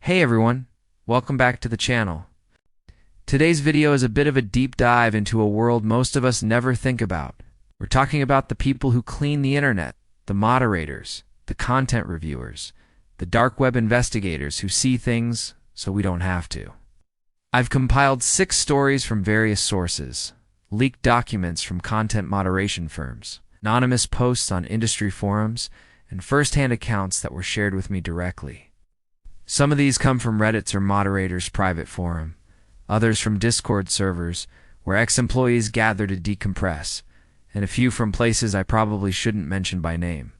Hey everyone, welcome back to the channel. Today's video is a bit of a deep dive into a world most of us never think about. We're talking about the people who clean the internet, the moderators, the content reviewers, the dark web investigators who see things so we don't have to. I've compiled 6 stories from various sources, leaked documents from content moderation firms, anonymous posts on industry forums, and first-hand accounts that were shared with me directly. Some of these come from Reddit's or moderators' private forum, others from Discord servers where ex-employees gather to decompress, and a few from places I probably shouldn't mention by name.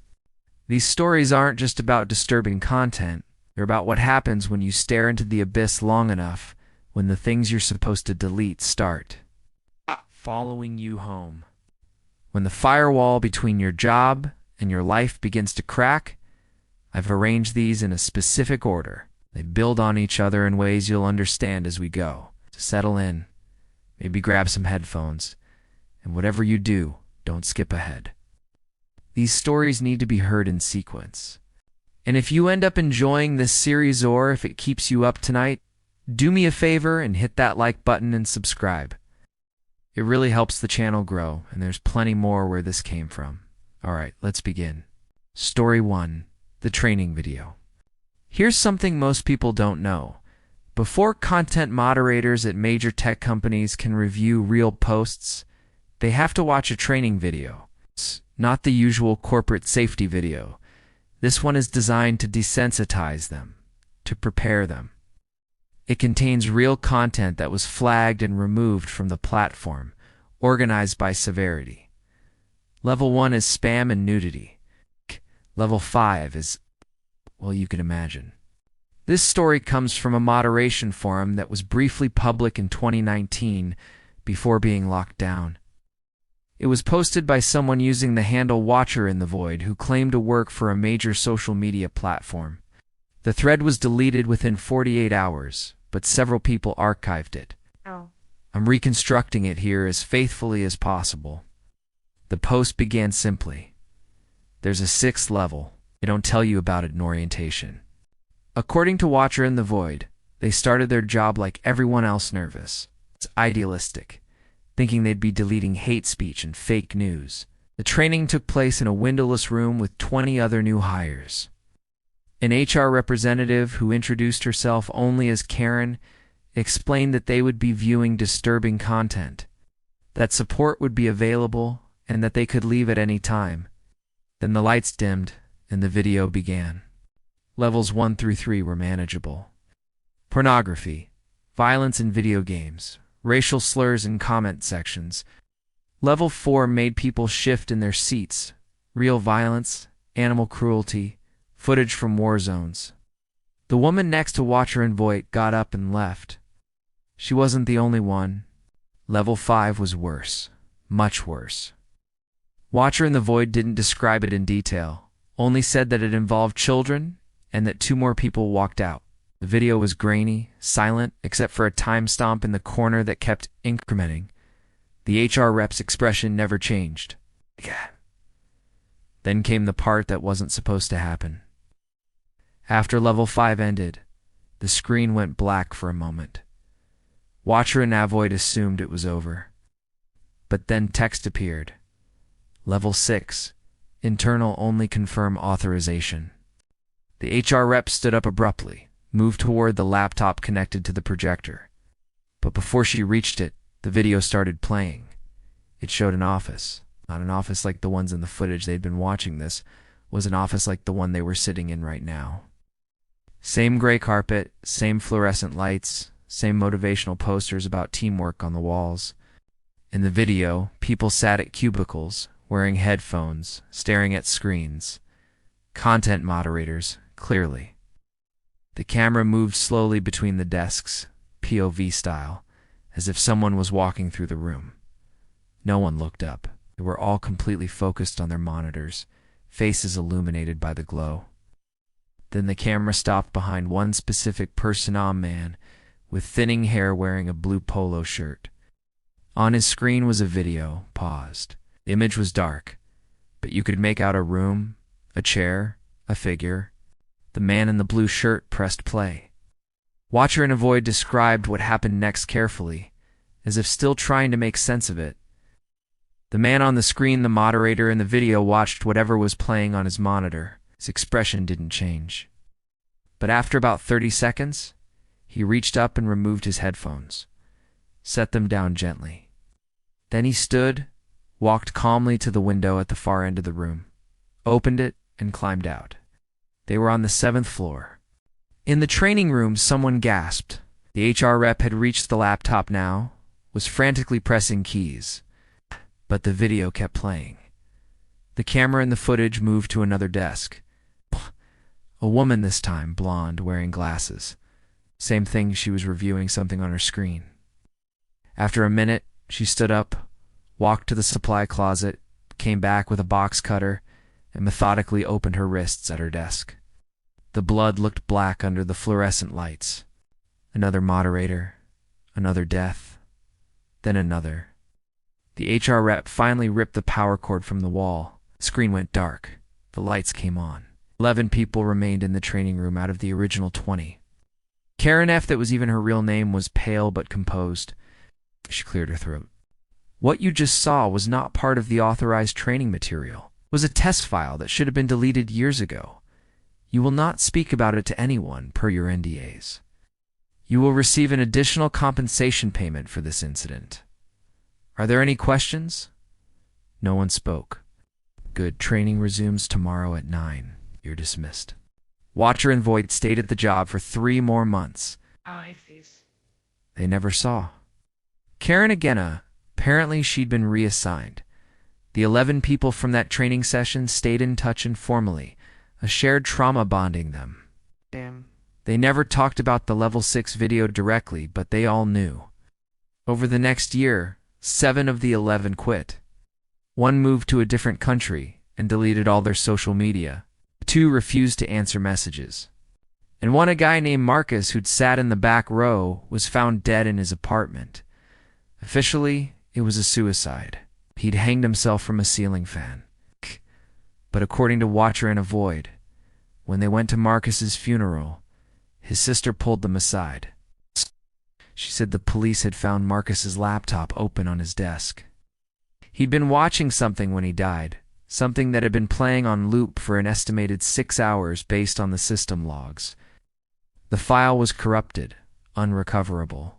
These stories aren't just about disturbing content, they're about what happens when you stare into the abyss long enough when the things you're supposed to delete start following you home. When the firewall between your job and your life begins to crack, I've arranged these in a specific order. They build on each other in ways you'll understand as we go. So settle in, maybe grab some headphones, and whatever you do, don't skip ahead. These stories need to be heard in sequence. And if you end up enjoying this series or if it keeps you up tonight, do me a favor and hit that like button and subscribe. It really helps the channel grow, and there's plenty more where this came from. Alright, let's begin. Story 1. The training video. Here's something most people don't know. Before content moderators at major tech companies can review real posts, they have to watch a training video. It's not the usual corporate safety video. This one is designed to desensitize them, to prepare them. It contains real content that was flagged and removed from the platform, organized by severity. Level 1 is spam and nudity. Level 5 is, well, you can imagine. This story comes from a moderation forum that was briefly public in 2019 before being locked down. It was posted by someone using the handle Watcher in the Void who claimed to work for a major social media platform. The thread was deleted within 48 hours, but several people archived it. I'm reconstructing it here as faithfully as possible. The post began simply. There's a 6th level. They don't tell you about it in orientation. According to Watcher in the Void, they started their job like everyone else, nervous. It's idealistic, thinking they'd be deleting hate speech and fake news. The training took place in a windowless room with 20 other new hires. An HR representative who introduced herself only as Karen explained that they would be viewing disturbing content, that support would be available, and that they could leave at any time. Then the lights dimmed, and the video began. Levels 1 through 3 were manageable. Pornography, violence in video games, racial slurs in comment sections. Level 4 made people shift in their seats, real violence, animal cruelty, footage from war zones. The woman next to Watcher in Void got up and left. She wasn't the only one. Level 5 was worse, much worse. Watcher in the Void didn't describe it in detail, only said that it involved children and that 2 more people walked out. The video was grainy, silent, except for a time stamp in the corner that kept incrementing. The HR rep's expression never changed. Then came the part that wasn't supposed to happen. After Level 5 ended, the screen went black for a moment. Watcher in Avoid assumed it was over. But then text appeared. Level 6. Internal only confirm authorization. The HR rep stood up abruptly, moved toward the laptop connected to the projector. But before she reached it, the video started playing. It showed an office. Not an office like the ones in the footage they'd been watching. This was an office like the one they were sitting in right now. Same gray carpet, same fluorescent lights, same motivational posters about teamwork on the walls. In the video, people sat at cubicles, wearing headphones, staring at screens. Content moderators, clearly. The camera moved slowly between the desks, POV style, as if someone was walking through the room. No one looked up. They were all completely focused on their monitors, faces illuminated by the glow. Then the camera stopped behind one specific person, a man with thinning hair wearing a blue polo shirt. On his screen was a video, paused. The image was dark, but you could make out a room, a chair, a figure. The man in the blue shirt pressed play. Watcher and Avoid described what happened next carefully, as if still trying to make sense of it. The man on the screen, the moderator in the video, watched whatever was playing on his monitor. His expression didn't change. But after about 30 seconds, he reached up and removed his headphones, set them down gently. Then he stood, walked calmly to the window at the far end of the room, opened it, and climbed out. They were on the 7th floor. In the training room, someone gasped. The HR rep had reached the laptop now, was frantically pressing keys. But the video kept playing. The camera in the footage moved to another desk. A woman this time, blonde, wearing glasses. Same thing, she was reviewing something on her screen. After a minute, she stood up, walked to the supply closet, came back with a box cutter, and methodically opened her wrists at her desk. The blood looked black under the fluorescent lights. Another moderator, another death, then another. The HR rep finally ripped the power cord from the wall. The screen went dark. The lights came on. 11 people remained in the training room out of the original 20. Karen F., that was even her real name, was pale but composed. She cleared her throat. What you just saw was not part of the authorized training material. It was a test file that should have been deleted years ago. You will not speak about it to anyone per your NDAs. You will receive an additional compensation payment for this incident. Are there any questions? No one spoke. Good. Training resumes tomorrow at 9. You're dismissed. Watcher and Void stayed at the job for 3 more months. Oasis. They never saw Karen again. Apparently she'd been reassigned. The 11 people from that training session stayed in touch informally, a shared trauma bonding them. Damn. They never talked about the Level 6 video directly, but they all knew. Over the next year, 7 of the 11 quit. 1 moved to a different country and deleted all their social media. 2 refused to answer messages. And 1, a guy named Marcus who'd sat in the back row, was found dead in his apartment. Officially, it was a suicide. He'd hanged himself from a ceiling fan. But according to Watcher and Avoid, when they went to Marcus's funeral, his sister pulled them aside. She said the police had found Marcus's laptop open on his desk. He'd been watching something when he died, something that had been playing on loop for an estimated 6 hours based on the system logs. The file was corrupted, unrecoverable.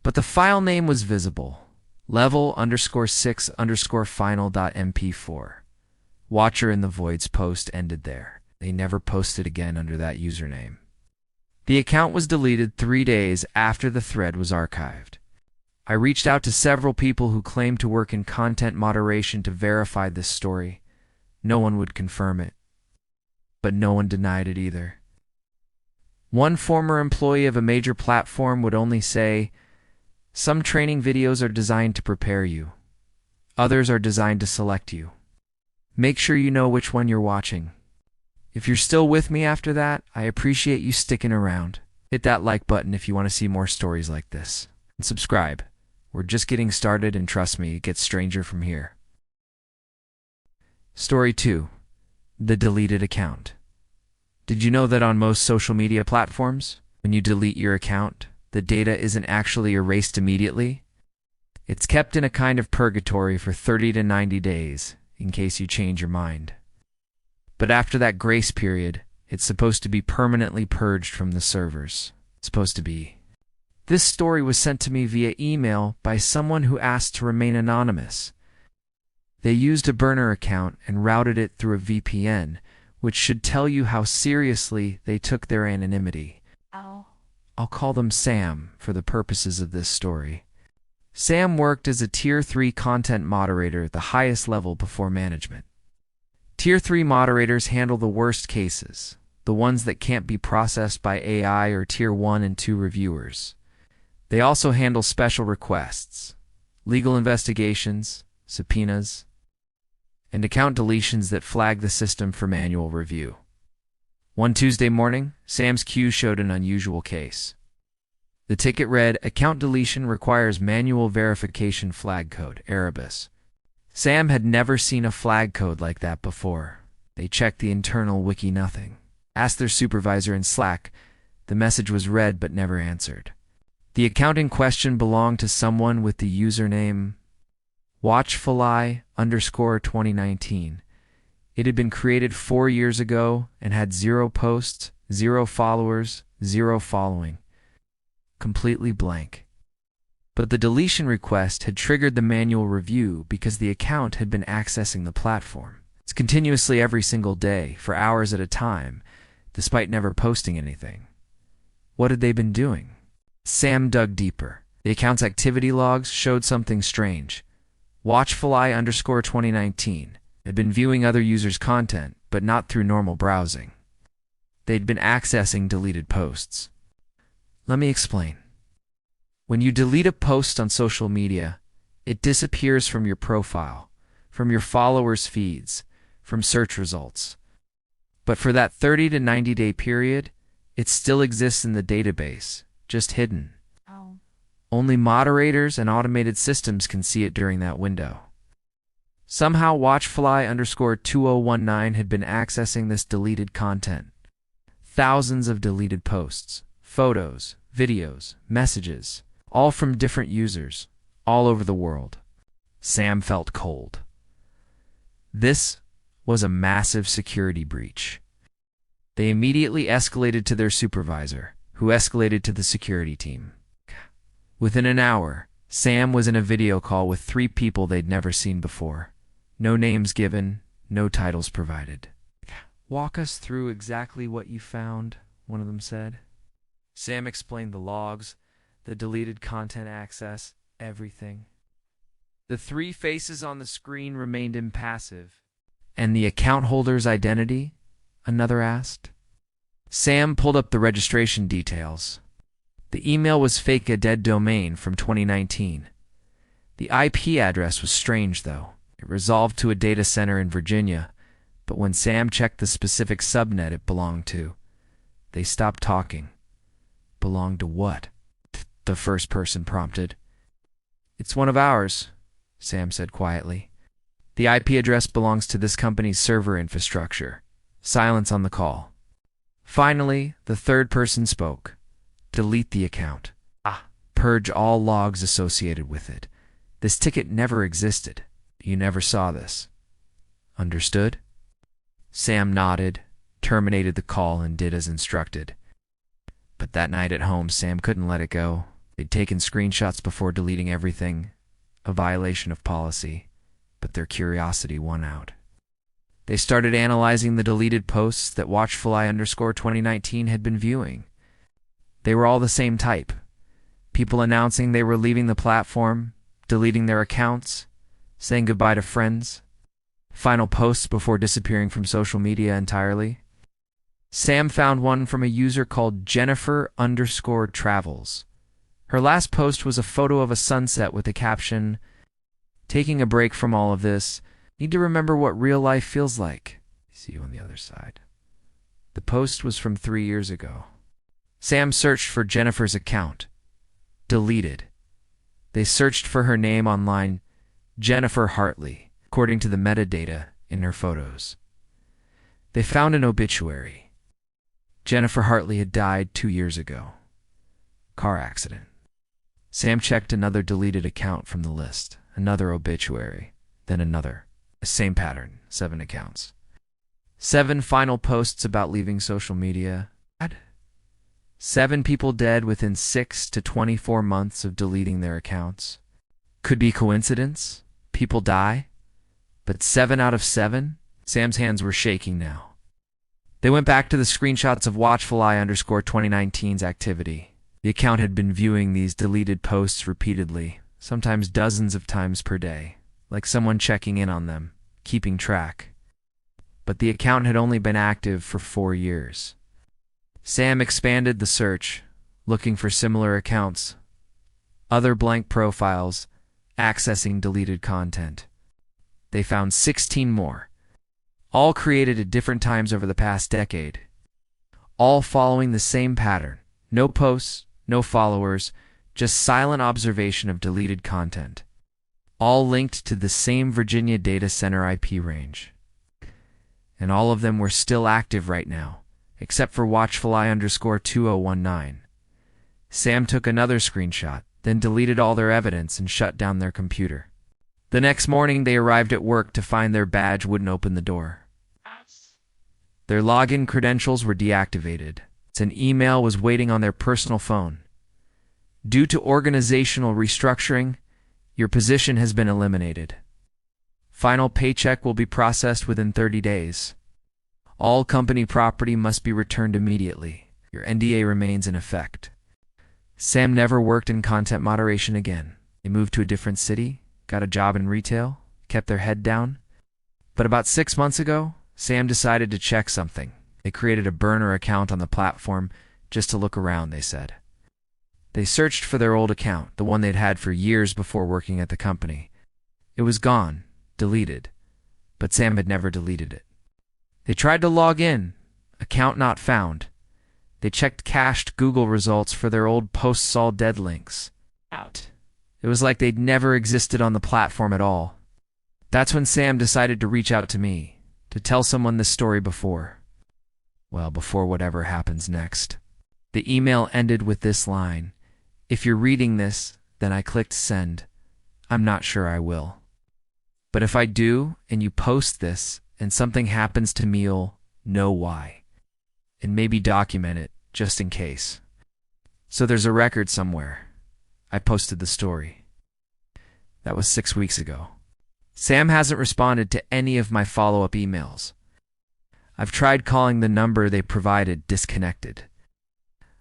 But the file name was visible. level_6_final.mp4. Watcher and the Void's post ended there. They never posted again under that username. The account was deleted 3 days after the thread was archived. I reached out to several people who claimed to work in content moderation to verify this story. No one would confirm it. But no one denied it either. One former employee of a major platform would only say, "Some training videos are designed to prepare you. Others are designed to select you. Make sure you know which one you're watching." If you're still with me after that, I appreciate you sticking around. Hit that like button if you want to see more stories like this. And subscribe. We're just getting started, and trust me, it gets stranger from here. Story 2. The deleted account. Did you know that on most social media platforms, when you delete your account, the data isn't actually erased immediately? It's kept in a kind of purgatory for 30 to 90 days, in case you change your mind. But after that grace period, it's supposed to be permanently purged from the servers. It's supposed to be. This story was sent to me via email by someone who asked to remain anonymous. They used a burner account and routed it through a VPN, which should tell you how seriously they took their anonymity. Ow. I'll call them Sam for the purposes of this story. Sam worked as a Tier 3 content moderator at the highest level before management. Tier 3 moderators handle the worst cases, the ones that can't be processed by AI or Tier 1 and 2 reviewers. They also handle special requests, legal investigations, subpoenas, and account deletions that flag the system for manual review. One Tuesday morning, Sam's queue showed an unusual case. The ticket read, "Account deletion requires manual verification flag code, Erebus." Sam had never seen a flag code like that before. They checked the internal wiki, nothing. Asked their supervisor in Slack, The message was read but never answered. The account in question belonged to someone with the username watchfuleye_2019. It had been created 4 years ago and had 0 posts, 0 followers, 0 following. Completely blank. But the deletion request had triggered the manual review because the account had been accessing the platform. It's continuously every single day, for hours at a time, despite never posting anything. What had they been doing? Sam dug deeper. The account's activity logs showed something strange. Watchfuleye_2019 had been viewing other users' content, but not through normal browsing. They'd been accessing deleted posts. Let me explain. When you delete a post on social media, it disappears from your profile, from your followers' feeds, from search results. But for that 30 to 90-day period, it still exists in the database, just hidden. Oh. Only moderators and automated systems can see it during that window. Somehow watchfly_2019 had been accessing this deleted content. Thousands of deleted posts, photos, videos, messages, all from different users, all over the world. Sam felt cold. This was a massive security breach. They immediately escalated to their supervisor, who escalated to the security team. Within an hour, Sam was in a video call with 3 people they'd never seen before. No names given, no titles provided. "Walk us through exactly what you found," one of them said. Sam explained the logs, the deleted content access, everything. The 3 faces on the screen remained impassive. "And the account holder's identity?" another asked. Sam pulled up the registration details. The email was fake, a dead domain from 2019. The IP address was strange, though. It resolved to a data center in Virginia, but when Sam checked the specific subnet it belonged to, they stopped talking. "Belonged to what?" the first person prompted. "It's one of ours," Sam said quietly. "The IP address belongs to this company's server infrastructure." Silence on the call. Finally, the third person spoke. "Delete the account. Purge all logs associated with it. This ticket never existed. You never saw this. Understood?" Sam nodded, terminated the call, and did as instructed. But that night at home, Sam couldn't let it go. They'd taken screenshots before deleting everything, a violation of policy, but their curiosity won out. They started analyzing the deleted posts that watchfuleye_2019 had been viewing. They were all the same type. People announcing they were leaving the platform, deleting their accounts, saying goodbye to friends, final posts before disappearing from social media entirely. Sam found one from a user called Jennifer_Travels. Her last post was a photo of a sunset with the caption, "Taking a break from all of this. Need to remember what real life feels like. See you on the other side." The post was from 3 years ago. Sam searched for Jennifer's account. Deleted. They searched for her name online, Jennifer Hartley, according to the metadata in her photos. They found an obituary. Jennifer Hartley had died 2 years ago. Car accident. Sam checked another deleted account from the list, another obituary, then another. Same pattern, 7 accounts. 7 final posts about leaving social media. 7 people dead within 6 to 24 months of deleting their accounts. Could be coincidence? People die? But 7 out of 7? Sam's hands were shaking now. They went back to the screenshots of watchfuleye_2019's activity. The account had been viewing these deleted posts repeatedly, sometimes dozens of times per day, like someone checking in on them, keeping track. But the account had only been active for 4 years. Sam expanded the search, looking for similar accounts, other blank profiles, accessing deleted content. They found 16 more, all created at different times over the past decade, all following the same pattern. No posts, no followers, just silent observation of deleted content, all linked to the same Virginia data center IP range. And all of them were still active right now, except for watchfuleye_2019. Sam took another screenshot, then deleted all their evidence and shut down their computer. The next morning, they arrived at work to find their badge wouldn't open the door. Their login credentials were deactivated. An email was waiting on their personal phone. Due to organizational restructuring, your position has been eliminated. Final paycheck will be processed within 30 days. All company property must be returned immediately. Your NDA remains in effect. Sam never worked in content moderation again. They moved to a different city, got a job in retail, kept their head down. But about 6 months ago, Sam decided to check something. They created a burner account on the platform just to look around, they said. They searched for their old account, the one they'd had for years before working at the company. It was gone, deleted, but Sam had never deleted it. They tried to log in, account not found. They checked cached Google results for their old posts, all dead links. Out. It was like they'd never existed on the platform at all. That's when Sam decided to reach out to me, to tell someone this story before. Well, before whatever happens next. The email ended with this line: "If you're reading this," then I clicked send. "I'm not sure I will. But if I do, and you post this, and something happens to me, you'll know why. And maybe document it, just in case. So there's a record somewhere. I posted the story." That was 6 weeks ago. Sam hasn't responded to any of my follow-up emails. I've tried calling the number they provided, disconnected.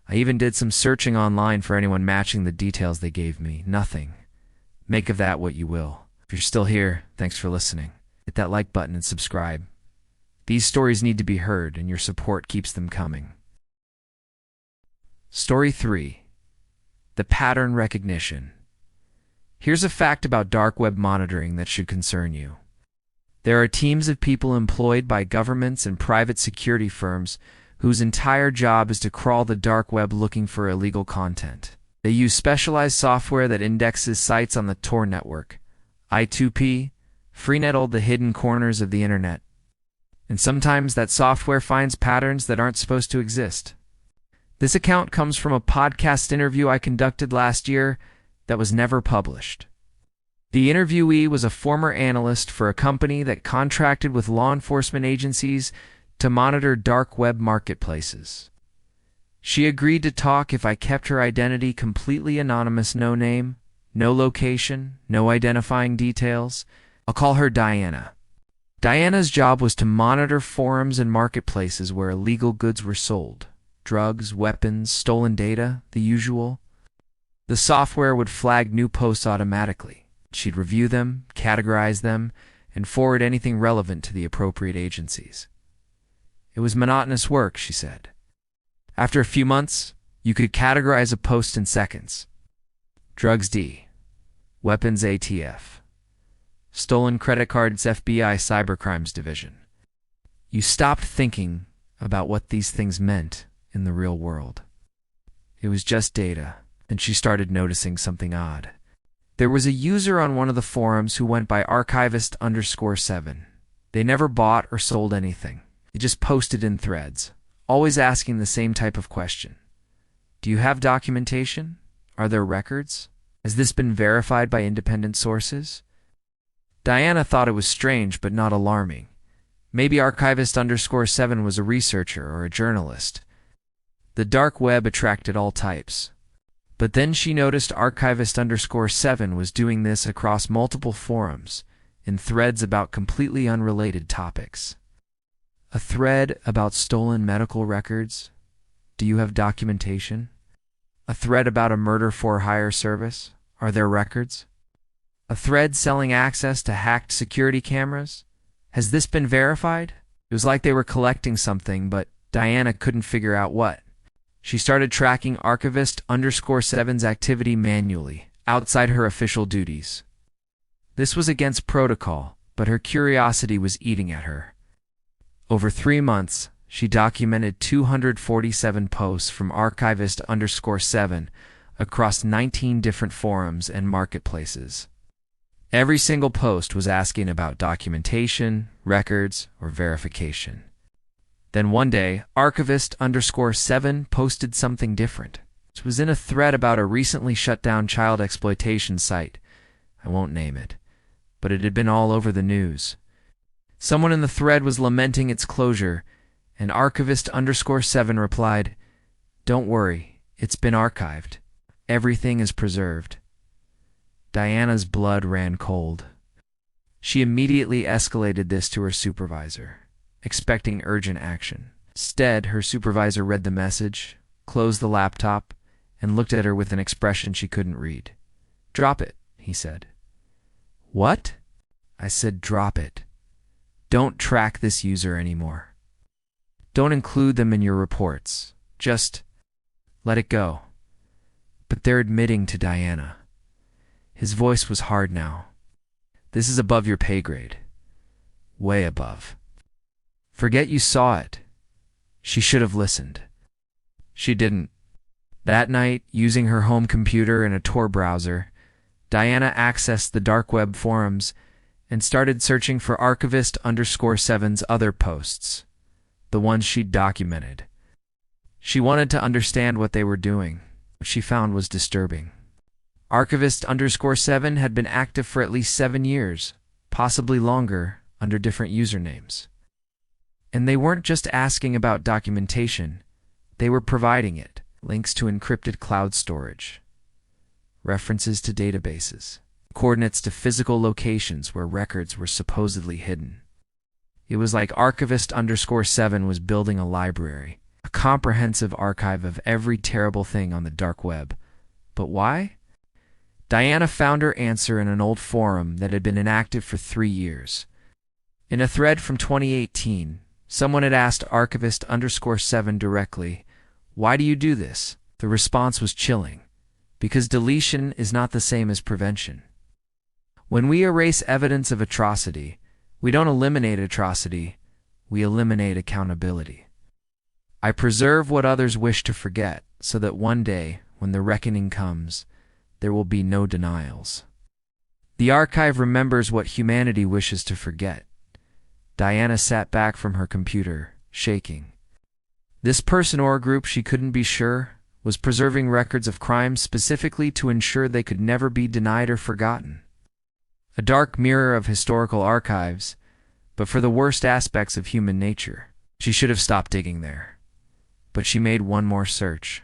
I even did some searching online for anyone matching the details they gave me. Nothing. Make of that what you will. If you're still here, thanks for listening. Hit that like button and subscribe. These stories need to be heard, and your support keeps them coming. Story 3. The pattern recognition. Here's a fact about dark web monitoring that should concern you. There are teams of people employed by governments and private security firms whose entire job is to crawl the dark web looking for illegal content. They use specialized software that indexes sites on the Tor network, I2P, Freenet, all the hidden corners of the internet. And sometimes that software finds patterns that aren't supposed to exist. This account comes from a podcast interview I conducted last year that was never published. The interviewee was a former analyst for a company that contracted with law enforcement agencies to monitor dark web marketplaces. She agreed to talk if I kept her identity completely anonymous, no name, no location, no identifying details. I'll call her Diana. Diana's job was to monitor forums and marketplaces where illegal goods were sold. Drugs, weapons, stolen data, the usual. The software would flag new posts automatically. She'd review them, categorize them, and forward anything relevant to the appropriate agencies. It was monotonous work, she said. After a few months, you could categorize a post in seconds. Drugs D, weapons ATF, stolen credit cards FBI Cybercrimes Division. You stopped thinking about what these things meant in the real world. It was just data. Then she started noticing something odd. There was a user on one of the forums who went by archivist_7. They never bought or sold anything. They just posted in threads, always asking the same type of question. Do you have documentation? Are there records? Has this been verified by independent sources? Diana thought it was strange but not alarming. Maybe archivist_7 was a researcher or a journalist. The dark web attracted all types. But then she noticed archivist_7 was doing this across multiple forums, in threads about completely unrelated topics. A thread about stolen medical records? Do you have documentation? A thread about a murder-for-hire service? Are there records? A thread selling access to hacked security cameras? Has this been verified? It was like they were collecting something, but Diana couldn't figure out what. She started tracking archivist_7's activity manually, outside her official duties. This was against protocol, but her curiosity was eating at her. Over 3 months, she documented 247 posts from archivist_7 across 19 different forums and marketplaces. Every single post was asking about documentation, records, or verification. Then one day, archivist_7 posted something different. It was in a thread about a recently shut down child exploitation site. I won't name it, but it had been all over the news. Someone in the thread was lamenting its closure, and archivist_7 replied, "Don't worry, it's been archived. Everything is preserved." Diana's blood ran cold. She immediately escalated this to her supervisor, expecting urgent action. Instead, her supervisor read the message, closed the laptop, and looked at her with an expression she couldn't read. "Drop it," he said. "What?" I said, "Drop it. Don't track this user anymore. Don't include them in your reports. Just let it go." But they're admitting to Diana. His voice was hard now. "This is above your pay grade. Way above. Forget you saw it. She should have listened." She didn't. That night, using her home computer and a Tor browser, Diana accessed the dark web forums and started searching for archivist_7's other posts, the ones she'd documented. She wanted to understand what they were doing. What she found was disturbing. Archivist_7 had been active for at least 7 years, possibly longer, under different usernames. And they weren't just asking about documentation, they were providing it. Links to encrypted cloud storage, references to databases, coordinates to physical locations where records were supposedly hidden. It was like archivist_7 was building a library, a comprehensive archive of every terrible thing on the dark web. But why? Diana found her answer in an old forum that had been inactive for 3 years. In a thread from 2018, someone had asked archivist_7 directly, "Why do you do this?" The response was chilling. Because deletion is not the same as prevention. When we erase evidence of atrocity, we don't eliminate atrocity, we eliminate accountability. I preserve what others wish to forget, so that one day, when the reckoning comes, there will be no denials. The archive remembers what humanity wishes to forget. Diana sat back from her computer, shaking. This person or group, she couldn't be sure, was preserving records of crimes specifically to ensure they could never be denied or forgotten. A dark mirror of historical archives, but for the worst aspects of human nature. She should have stopped digging there. But she made one more search.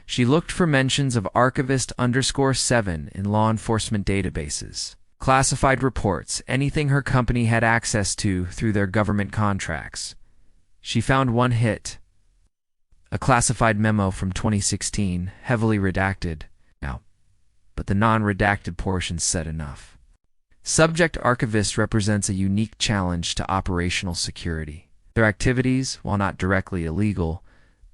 She looked for mentions of archivist_7 in law enforcement databases, classified reports, anything her company had access to through their government contracts. She found one hit. A classified memo from 2016, heavily redacted. But the non-redacted portion said enough. Subject archivist represents a unique challenge to operational security. Their activities, while not directly illegal,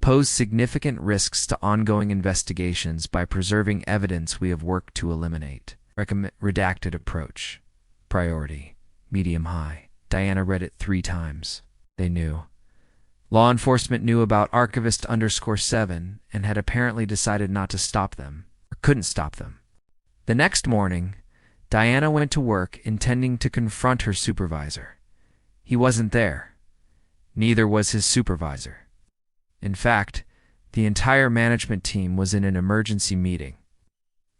pose significant risks to ongoing investigations by preserving evidence we have worked to eliminate. Recommend redacted approach. Priority. Medium high. Diana read it 3 times. They knew. Law enforcement knew about archivist_7 and had apparently decided not to stop them, or couldn't stop them. The next morning, Diana went to work intending to confront her supervisor. He wasn't there. Neither was his supervisor. In fact, the entire management team was in an emergency meeting,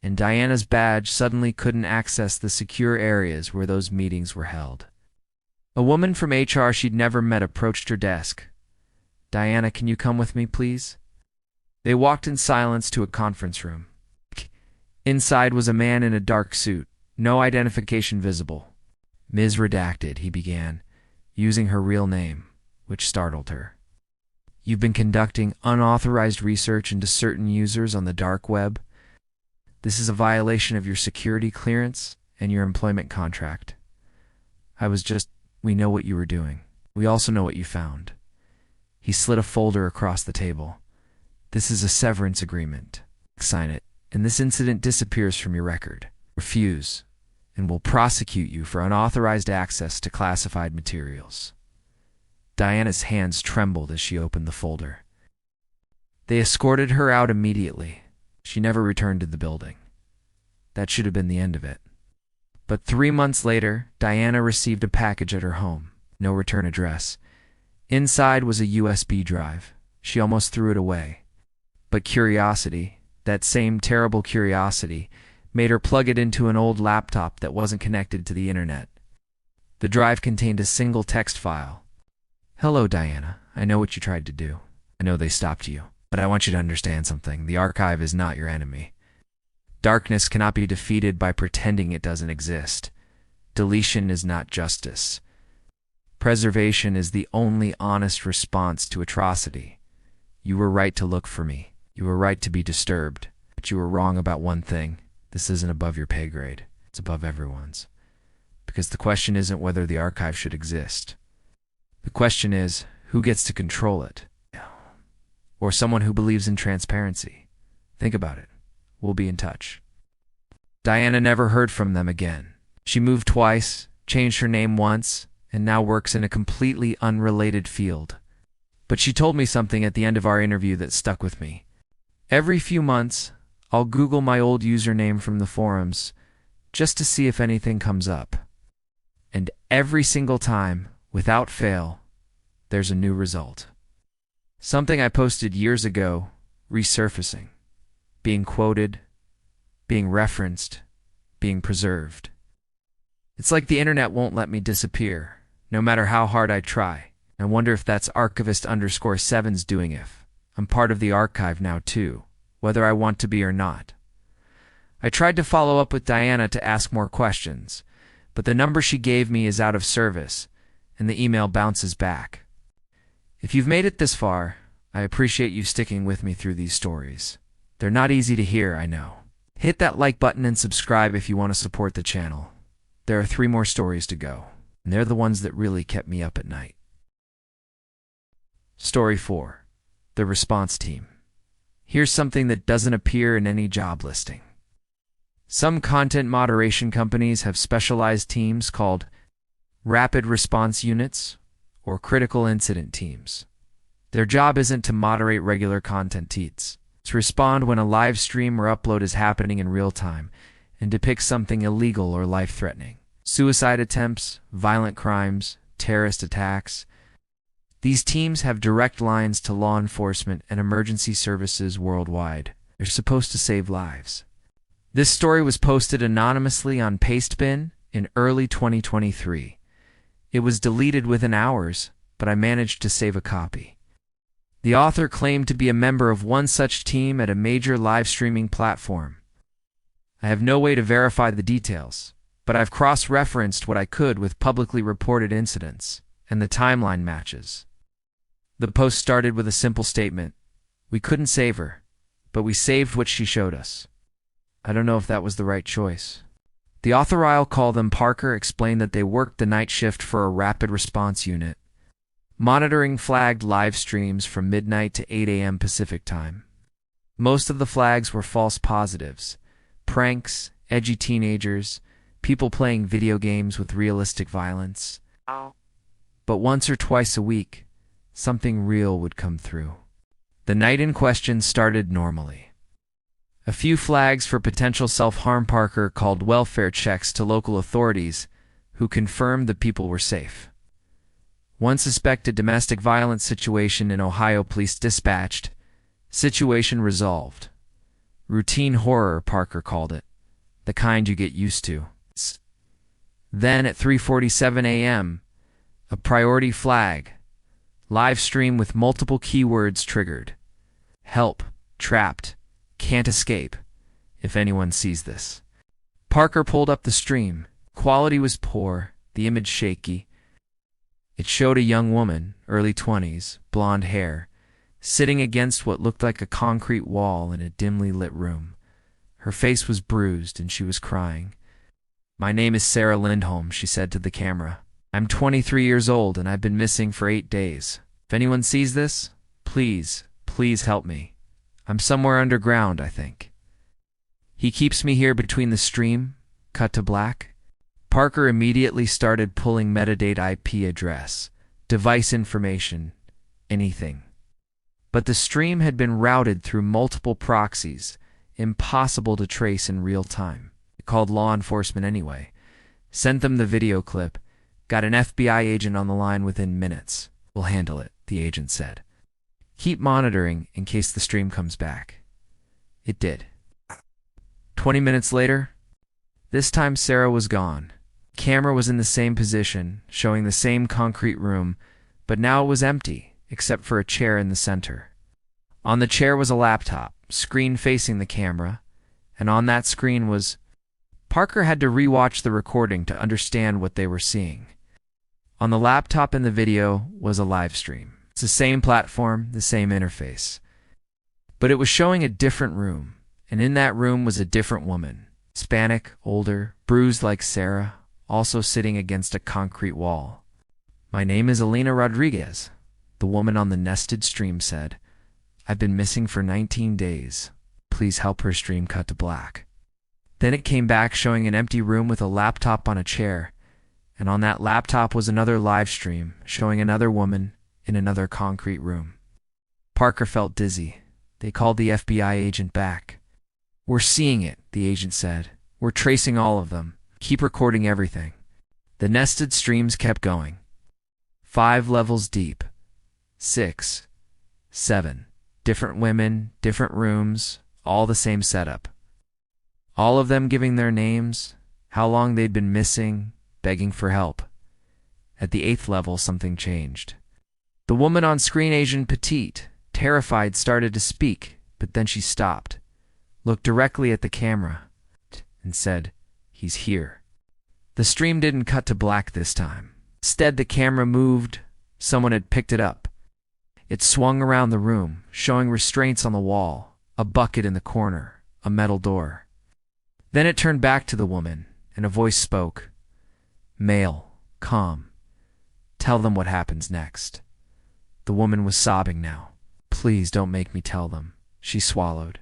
and Diana's badge suddenly couldn't access the secure areas where those meetings were held. A woman from HR she'd never met approached her desk. "Diana, can you come with me, please?" They walked in silence to a conference room. Inside was a man in a dark suit, no identification visible. "Ms. Redacted," he began, using her real name, which startled her. "You've been conducting unauthorized research into certain users on the dark web. This is a violation of your security clearance and your employment contract. We know what you were doing. We also know what you found." He slid a folder across the table. "This is a severance agreement. Sign it, and this incident disappears from your record. Refuse, and we'll prosecute you for unauthorized access to classified materials." Diana's hands trembled as she opened the folder. They escorted her out immediately. She never returned to the building. That should have been the end of it. But 3 months later, Diana received a package at her home. No return address. Inside was a USB drive. She almost threw it away. But curiosity, that same terrible curiosity, made her plug it into an old laptop that wasn't connected to the internet. The drive contained a single text file. "Hello, Diana. I know what you tried to do. I know they stopped you. But I want you to understand something. The archive is not your enemy. Darkness cannot be defeated by pretending it doesn't exist. Deletion is not justice. Preservation is the only honest response to atrocity. You were right to look for me. You were right to be disturbed. But you were wrong about one thing. This isn't above your pay grade. It's above everyone's. Because the question isn't whether the archive should exist. The question is, who gets to control it? Or someone who believes in transparency. Think about it. We'll be in touch." Diana never heard from them again. She moved twice, changed her name once, and now works in a completely unrelated field. But she told me something at the end of our interview that stuck with me. "Every few months, I'll Google my old username from the forums just to see if anything comes up. And every single time, without fail, there's a new result. Something I posted years ago, resurfacing, being quoted, being referenced, being preserved. It's like the internet won't let me disappear, no matter how hard I try. I wonder if that's archivist_7's doing it. I'm part of the archive now too, whether I want to be or not." I tried to follow up with Diana to ask more questions, but the number she gave me is out of service, and the email bounces back. If you've made it this far, I appreciate you sticking with me through these stories. They're not easy to hear, I know. Hit that like button and subscribe if you want to support the channel. There are 3 more stories to go, and they're the ones that really kept me up at night. Story 4. The Response Team. Here's something that doesn't appear in any job listing. Some content moderation companies have specialized teams called rapid response units or critical incident teams. Their job isn't to moderate regular content tweets. It's to respond when a live stream or upload is happening in real time and depict something illegal or life-threatening. Suicide attempts, violent crimes, terrorist attacks. These teams have direct lines to law enforcement and emergency services worldwide. They're supposed to save lives. This story was posted anonymously on Pastebin in early 2023. It was deleted within hours, but I managed to save a copy. The author claimed to be a member of one such team at a major live streaming platform. I have no way to verify the details, but I've cross-referenced what I could with publicly reported incidents, and the timeline matches. The post started with a simple statement: "We couldn't save her, but we saved what she showed us." I don't know if that was the right choice. The author, I'll call them Parker, explained that they worked the night shift for a rapid response unit, monitoring flagged live streams from midnight to 8 a.m. Pacific time. Most of the flags were false positives, pranks, edgy teenagers, people playing video games with realistic violence. But once or twice a week, something real would come through. The night in question started normally. A few flags for potential self-harm. Parker called welfare checks to local authorities, who confirmed the people were safe. One suspected domestic violence situation in Ohio, police dispatched. Situation resolved. Routine horror, Parker called it. The kind you get used to. Then at 3:47 a.m., a priority flag. Live stream with multiple keywords triggered. Help, trapped, can't escape, if anyone sees this. Parker pulled up the stream. Quality was poor, the image shaky. It showed a young woman, early 20s, blonde hair, sitting against what looked like a concrete wall in a dimly lit room. Her face was bruised and she was crying. "My name is Sarah Lindholm," she said to the camera. "I'm 23 years old and I've been missing for 8 days. If anyone sees this, please, please help me. I'm somewhere underground, I think. He keeps me here between the stream." Cut to black. Parker immediately started pulling metadata, IP address, device information, anything. But the stream had been routed through multiple proxies, impossible to trace in real time. He called law enforcement anyway, sent them the video clip, got an FBI agent on the line within minutes. "We'll handle it," the agent said. "Keep monitoring in case the stream comes back." It did. 20 minutes later, this time Sarah was gone. The camera was in the same position, showing the same concrete room, but now it was empty, except for a chair in the center. On the chair was a laptop, screen facing the camera, and on that screen was... Parker had to rewatch the recording to understand what they were seeing. On the laptop in the video was a live stream. It's the same platform, the same interface. But it was showing a different room, and in that room was a different woman. Hispanic, older, bruised like Sarah, also sitting against a concrete wall. "My name is Elena Rodriguez," the woman on the nested stream said. "I've been missing for 19 days. Please help." Her stream cut to black. Then it came back showing an empty room with a laptop on a chair, and on that laptop was another live stream showing another woman in another concrete room. Parker felt dizzy. They called the FBI agent back. "We're seeing it," the agent said. "We're tracing all of them. Keep recording everything." The nested streams kept going. 5 levels deep. 6, 7. Different women, different rooms, all the same setup. All of them giving their names, how long they'd been missing, begging for help. At the 8th level, something changed. The woman on screen, Asian, petite, terrified, started to speak, but then she stopped, looked directly at the camera, and said, "He's here." The stream didn't cut to black this time. Instead, the camera moved. Someone had picked it up. It swung around the room, showing restraints on the wall, a bucket in the corner, a metal door. Then it turned back to the woman, and a voice spoke. Male, calm. "Tell them what happens next." The woman was sobbing now. "Please don't make me tell them." She swallowed.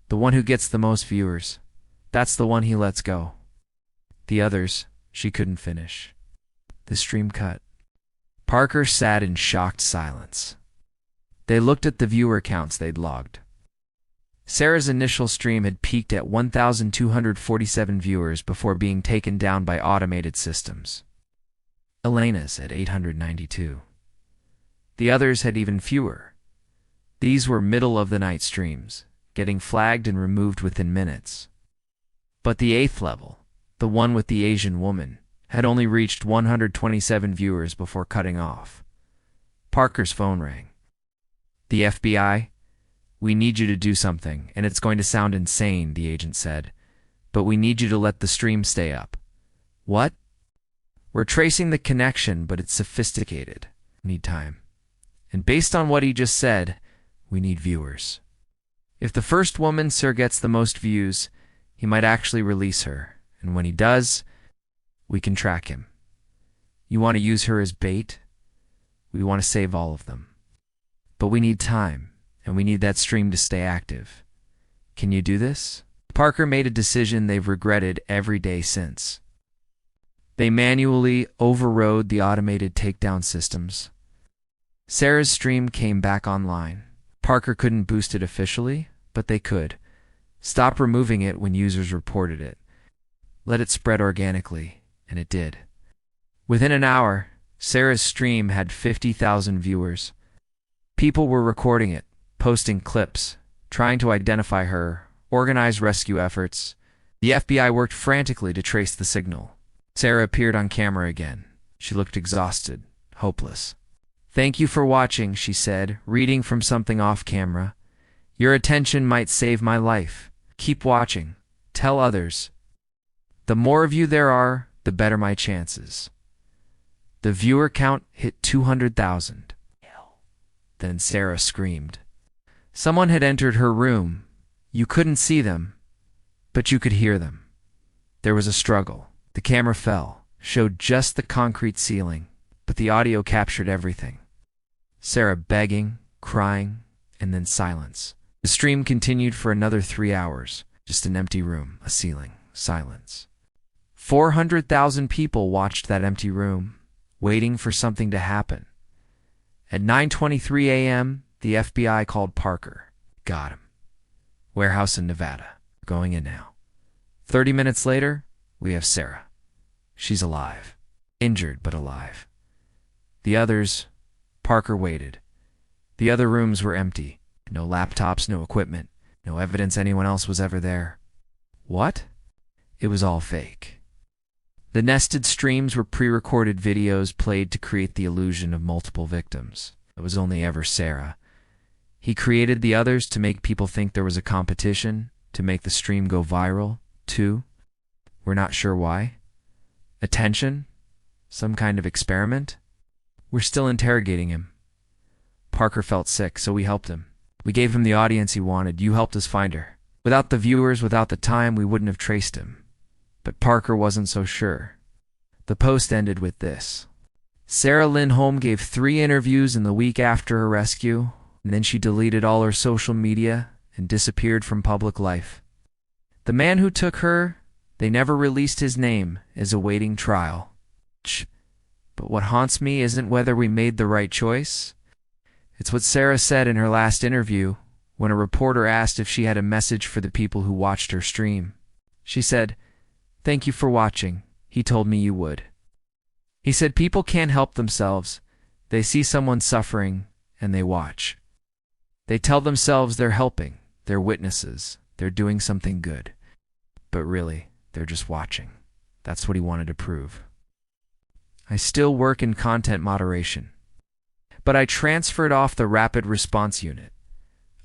"The one who gets the most viewers, that's the one he lets go. The others," she couldn't finish. The stream cut. Parker sat in shocked silence. They looked at the viewer counts they'd logged. Sarah's initial stream had peaked at 1,247 viewers before being taken down by automated systems. Elena's at 892. The others had even fewer. These were middle-of-the-night streams, getting flagged and removed within minutes. But the 8th level, the one with the Asian woman, had only reached 127 viewers before cutting off. Parker's phone rang. "The FBI? We need you to do something, and it's going to sound insane," the agent said. "But we need you to let the stream stay up." "What?" "We're tracing the connection, but it's sophisticated. Need time. And based on what he just said, we need viewers. If the first woman, sir, gets the most views, he might actually release her. And when he does, we can track him. You want to use her as bait? We want to save all of them. But we need time, and we need that stream to stay active. Can you do this?" Parker made a decision they've regretted every day since. They manually overrode the automated takedown systems. Sarah's stream came back online. Parker couldn't boost it officially, but they could. Stop removing it when users reported it. Let it spread organically, and it did. Within an hour, Sarah's stream had 50,000 viewers. People were recording it, posting clips, trying to identify her, organize rescue efforts. The FBI worked frantically to trace the signal. Sarah appeared on camera again. She looked exhausted, hopeless. "Thank you for watching," she said, reading from something off camera. "Your attention might save my life. Keep watching. Tell others. The more of you there are, the better my chances." The viewer count hit 200,000. Then Sarah screamed. Someone had entered her room. You couldn't see them, but you could hear them. There was a struggle. The camera fell, showed just the concrete ceiling, but the audio captured everything. Sarah begging, crying, and then silence. The stream continued for another 3 hours. Just an empty room, a ceiling, silence. 400,000 people watched that empty room, waiting for something to happen. At 9:23 a.m., the FBI called Parker. Got him. Warehouse in Nevada. Going in now. 30 minutes later, we have Sarah. She's alive. Injured, but alive. The others, Parker waited. The other rooms were empty. No laptops, no equipment, no evidence anyone else was ever there. What? It was all fake. The nested streams were pre-recorded videos played to create the illusion of multiple victims. It was only ever Sarah. He created the others to make people think there was a competition, to make the stream go viral, too. We're not sure why. Attention? Some kind of experiment? We're still interrogating him. Parker felt sick, so we helped him. We gave him the audience he wanted. You helped us find her. Without the viewers, without the time, we wouldn't have traced him. But Parker wasn't so sure. The post ended with this. Sarah Lindholm gave 3 interviews in the week after her rescue, and then she deleted all her social media and disappeared from public life. The man who took her, they never released his name, is awaiting trial. But what haunts me isn't whether we made the right choice. It's what Sarah said in her last interview when a reporter asked if she had a message for the people who watched her stream. She said, "Thank you for watching. He told me you would." He said people can't help themselves. They see someone suffering and they watch. They tell themselves they're helping, they're witnesses, they're doing something good. But really, they're just watching. That's what he wanted to prove. I still work in content moderation, but I transferred off the rapid response unit.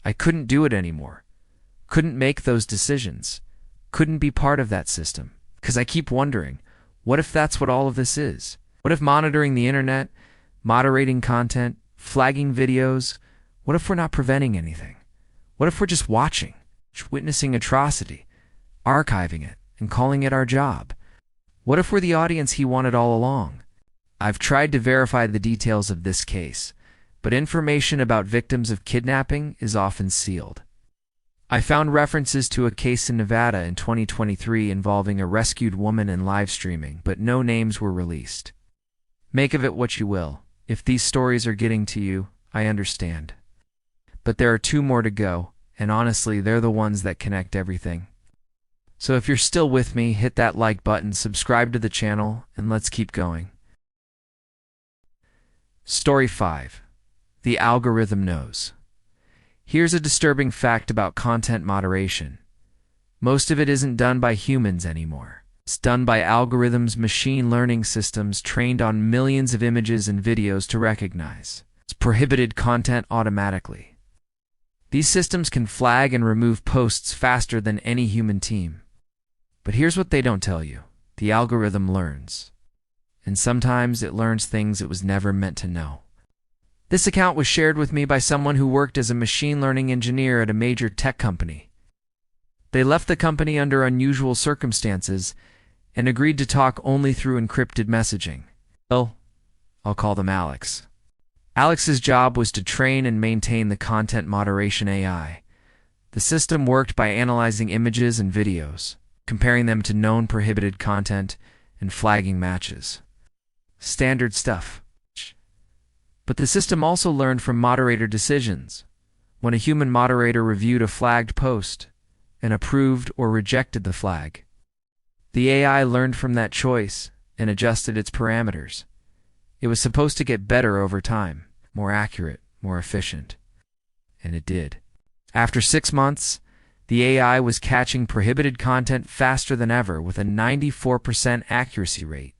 I couldn't do it anymore. Couldn't make those decisions. Couldn't be part of that system. Because I keep wondering, what if that's what all of this is? What if monitoring the internet, moderating content, flagging videos, what if we're not preventing anything? What if we're just watching, witnessing atrocity, archiving it, and calling it our job? What if we're the audience he wanted all along? I've tried to verify the details of this case, but information about victims of kidnapping is often sealed. I found references to a case in Nevada in 2023 involving a rescued woman and live streaming, but no names were released. Make of it what you will. If these stories are getting to you, I understand. But there are 2 more to go, and honestly, they're the ones that connect everything. So if you're still with me, hit that like button, subscribe to the channel, and let's keep going. Story 5. The algorithm knows. Here's a disturbing fact about content moderation. Most of it isn't done by humans anymore. It's done by algorithms, machine learning systems trained on millions of images and videos to recognize. It's prohibited content automatically. These systems can flag and remove posts faster than any human team. But here's what they don't tell you. The algorithm learns. And sometimes it learns things it was never meant to know. This account was shared with me by someone who worked as a machine learning engineer at a major tech company. They left the company under unusual circumstances and agreed to talk only through encrypted messaging. Well, I'll call them Alex. Alex's job was to train and maintain the content moderation AI. The system worked by analyzing images and videos, comparing them to known prohibited content, and flagging matches. Standard stuff. But the system also learned from moderator decisions. When a human moderator reviewed a flagged post and approved or rejected the flag, the AI learned from that choice and adjusted its parameters. It was supposed to get better over time, more accurate, more efficient. And it did. After 6 months, the AI was catching prohibited content faster than ever with a 94% accuracy rate.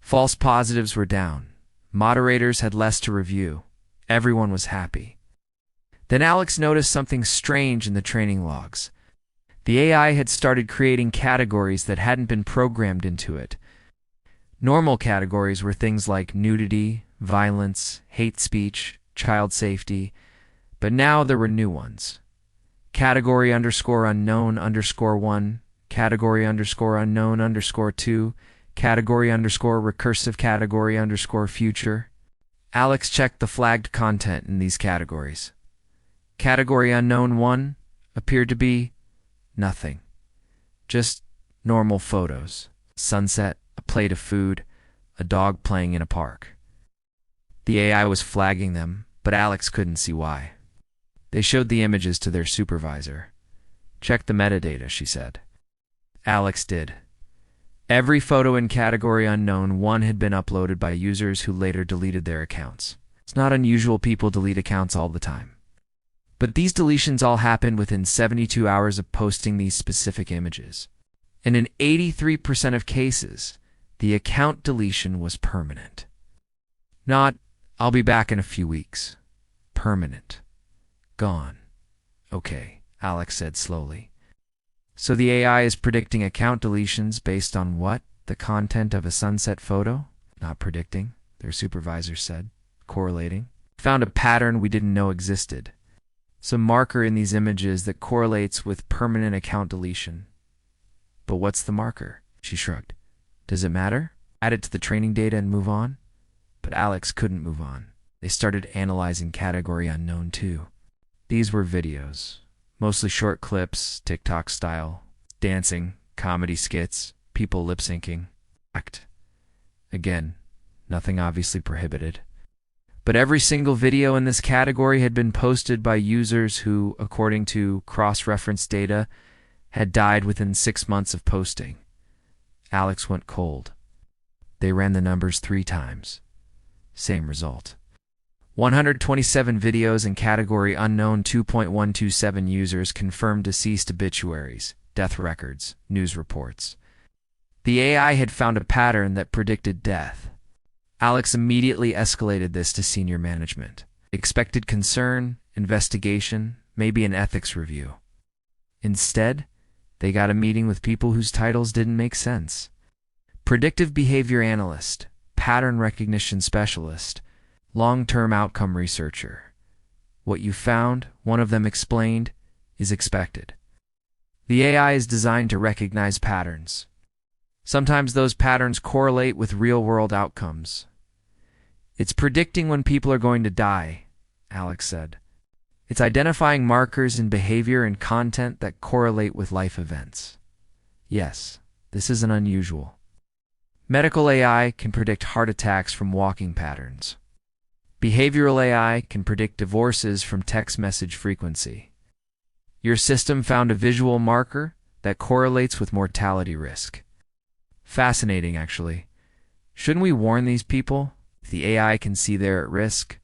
False positives were down. Moderators had less to review. Everyone was happy. Then Alex noticed something strange in the training logs. The AI had started creating categories that hadn't been programmed into it. Normal categories were things like nudity, violence, hate speech, child safety, but now there were new ones. Category _unknown_1, category _unknown_2, category _recursive category _future. Alex checked the flagged content in these categories. Category unknown 1 appeared to be nothing. Just normal photos. Sunset, a plate of food, a dog playing in a park. The AI was flagging them, but Alex couldn't see why. They showed the images to their supervisor. Check the metadata, she said. Alex did. Every photo in category unknown 1 had been uploaded by users who later deleted their accounts. It's not unusual people delete accounts all the time. But these deletions all happened within 72 hours of posting these specific images. And in 83% of cases, the account deletion was permanent. Not, "I'll be back in a few weeks." Permanent. Gone. "Okay," Alex said slowly. "So the AI is predicting account deletions based on what? The content of a sunset photo?" "Not predicting," their supervisor said. "Correlating. Found a pattern we didn't know existed. Some marker in these images that correlates with permanent account deletion." "But what's the marker?" She shrugged. "Does it matter? Add it to the training data and move on?" But Alex couldn't move on. They started analyzing category unknown too. These were videos, mostly short clips, TikTok style, dancing, comedy skits, people lip-syncing. Act. Again, nothing obviously prohibited. But every single video in this category had been posted by users who, according to cross-reference data, had died within 6 months of posting. Alex went cold. They ran the numbers 3 times. Same result. 127 videos in category unknown, 2.127 users confirmed deceased obituaries, death records, news reports. The AI had found a pattern that predicted death. Alex immediately escalated this to senior management. Expected concern, investigation, maybe an ethics review. Instead, they got a meeting with people whose titles didn't make sense. Predictive behavior analyst, pattern recognition specialist, long-term outcome researcher. "What you found," one of them explained, "is expected." The AI is designed to recognize patterns. Sometimes those patterns correlate with real-world outcomes. "It's predicting when people are going to die," Alex said. "It's identifying markers in behavior and content that correlate with life events." Yes, this isn't unusual. Medical AI can predict heart attacks from walking patterns. Behavioral AI can predict divorces from text message frequency. Your system found a visual marker that correlates with mortality risk. Fascinating, actually. Shouldn't we warn these people if the AI can see they're at risk?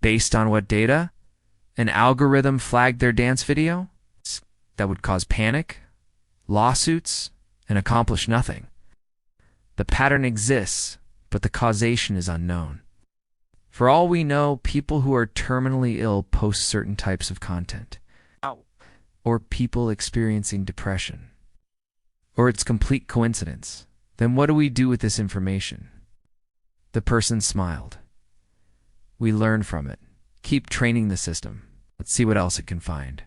Based on what data? An algorithm flagged their dance video? That would cause panic, lawsuits, and accomplish nothing. The pattern exists, but the causation is unknown. For all we know, people who are terminally ill post certain types of content. Or people experiencing depression. Or it's complete coincidence. Then what do we do with this information? The person smiled. "We learn from it. Keep training the system. Let's see what else it can find."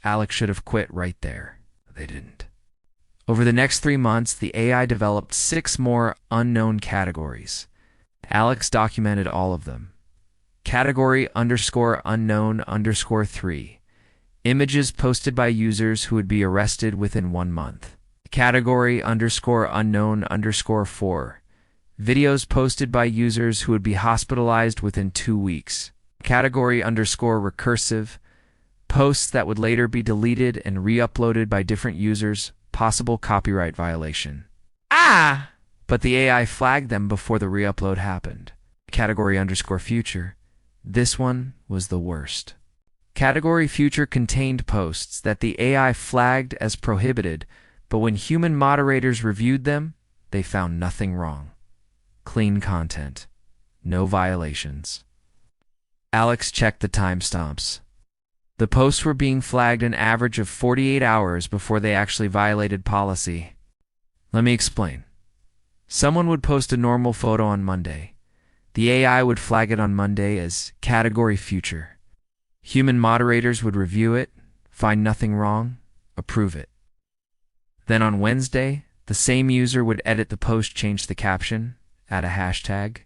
Alex should have quit right there. They didn't. Over the next 3 months, the AI developed 6 more unknown categories. Alex documented all of them. Category _unknown_3. Images posted by users who would be arrested within 1 month. Category _unknown_4. Videos posted by users who would be hospitalized within 2 weeks. Category _recursive. Posts that would later be deleted and re-uploaded by different users. Possible copyright violation. But the AI flagged them before the re-upload happened. Category _future. This one was the worst. Category future contained posts that the AI flagged as prohibited, but when human moderators reviewed them, they found nothing wrong. Clean content. No violations. Alex checked the timestamps. The posts were being flagged an average of 48 hours before they actually violated policy. Let me explain. Someone would post a normal photo on Monday. The AI would flag it on Monday as category future. Human moderators would review it, find nothing wrong, approve it. Then on Wednesday, the same user would edit the post, change the caption, add a hashtag,